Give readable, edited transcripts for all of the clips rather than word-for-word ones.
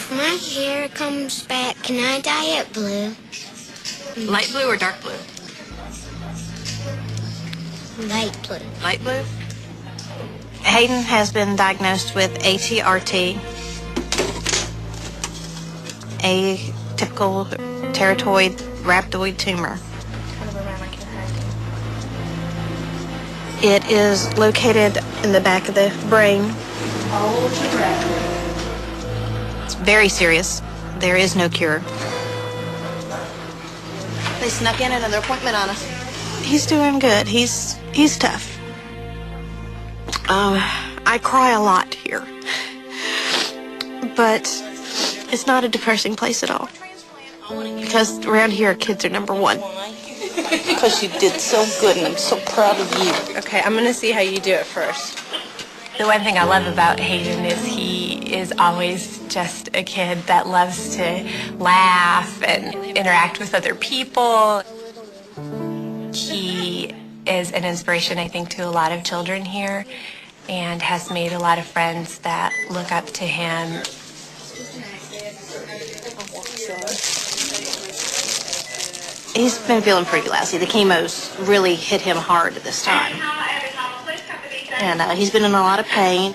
If my hair comes back, can I dye it blue? Light blue or dark blue? Light blue. Light blue? Hayden has been diagnosed with ATRT, a typical teratoid rhabdoid tumor. It is located in the back of the brain. It's very serious. There is no cure. They snuck in another appointment on us. He's doing good. He's tough. I cry a lot here. But it's not a depressing place at all. Because around here, kids are number one. Because you did so good, and I'm so proud of you. Okay, I'm going to see how you do it first. The one thing I love about Hayden is he is always just a kid that loves to laugh and interact with other people. He is an inspiration, I think, to a lot of children here and has made a lot of friends that look up to him. He's been feeling pretty lousy. The chemo's really hit him hard at this time. And he's been in a lot of pain.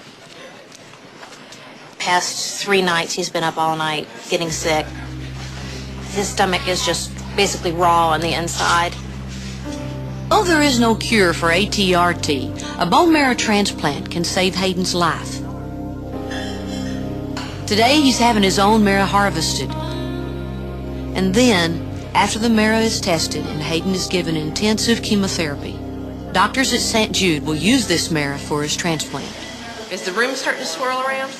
Past 3 nights, he's been up all night, getting sick. His stomach is just basically raw on the inside. Though there is no cure for ATRT, a bone marrow transplant can save Hayden's life. Today, he's having his own marrow harvested. And then, after the marrow is tested and Hayden is given intensive chemotherapy, doctors at St. Jude will use this marrow for his transplant. Is the room starting to swirl around?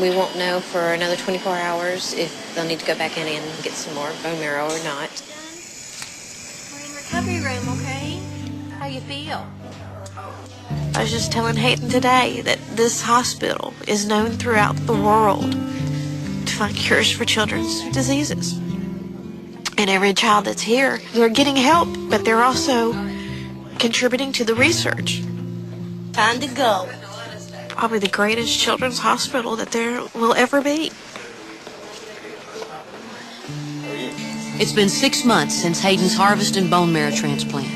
We won't know for another 24 hours if they'll need to go back in and get some more bone marrow or not. We're in recovery room, okay? How you feel? I was just telling Hayden today that this hospital is known throughout the world to find cures for children's diseases. And every child that's here, they're getting help, but they're also contributing to the research. Time to go. Probably the greatest children's hospital that there will ever be. It's been 6 months since Hayden's harvest and bone marrow transplant.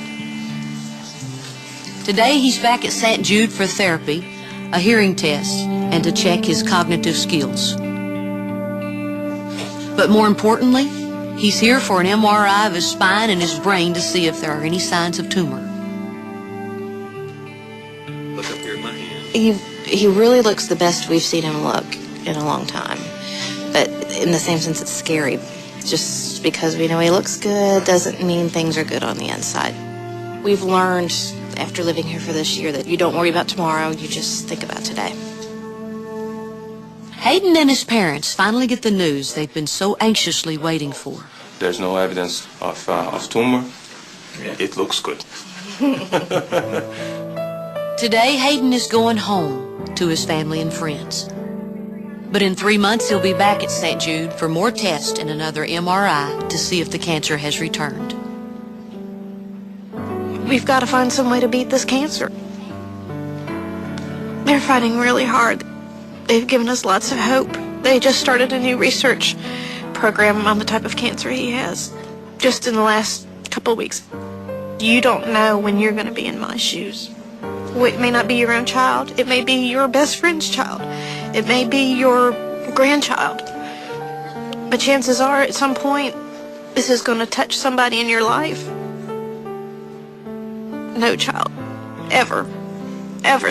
Today, he's back at St. Jude for therapy, a hearing test, and to check his cognitive skills. But more importantly, he's here for an MRI of his spine and his brain to see if there are any signs of tumor. Look up here at my hand. He really looks the best we've seen him look in a long time. But in the same sense, it's scary. Just because we know he looks good doesn't mean things are good on the inside. We've learned after living here for this year that you don't worry about tomorrow, you just think about today. Hayden and his parents finally get the news they've been so anxiously waiting for. There's no evidence of tumor. It looks good. Today, Hayden is going home to his family and friends. But in 3 months, he'll be back at St. Jude for more tests and another MRI to see if the cancer has returned. We've got to find some way to beat this cancer. They're fighting really hard. They've given us lots of hope. They just started a new research program on the type of cancer he has, just in the last couple of weeks. You don't know when you're going to be in my shoes. It may not be your own child. It may be your best friend's child. It may be your grandchild. But chances are, at some point, this is going to touch somebody in your life. No child ever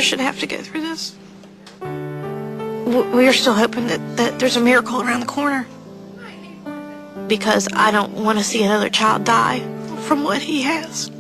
should have to go through this. We're still hoping that there's a miracle around the corner. Because I don't want to see another child die from what he has.